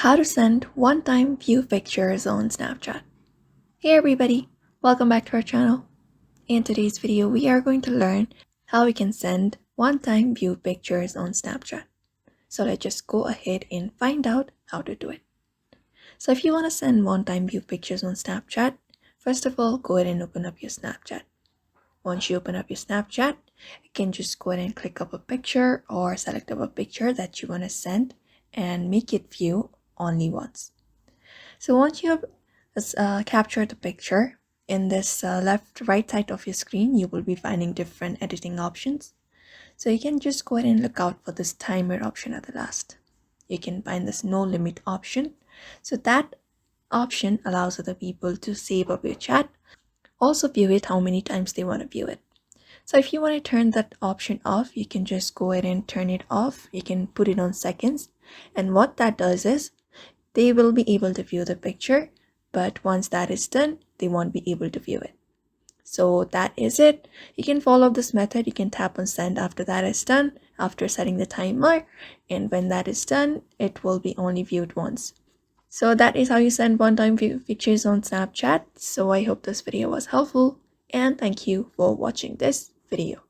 How to send one-time view pictures on Snapchat. Hey everybody, welcome back to our channel. In today's video, we are going to learn how we can send one-time view pictures on Snapchat. So let's just go ahead and find out how to do it. So if you want to send one-time view pictures on Snapchat, first of all, go ahead and open up your Snapchat. Once you open up your Snapchat, you can just go ahead and click up a picture or select up a picture that you want to send and make it view only once. So once you have captured the picture, in this left right side of your screen, you will be finding different editing options. So you can just go ahead and look out for this timer option at the last. You can find this no limit option. So that option allows other people to save up your chat, also view it how many times they want to view it. So if you want to turn that option off, you can just go ahead and turn it off. You can put it on seconds. And what that does is they will be able to view the picture, but once that is done, they won't be able to view it. So that is it. You can follow this method. You can tap on send after that is done, after setting the timer, and when that is done, it will be only viewed once. So that is how you send one-time view pictures on Snapchat. So I hope this video was helpful, and thank you for watching this video.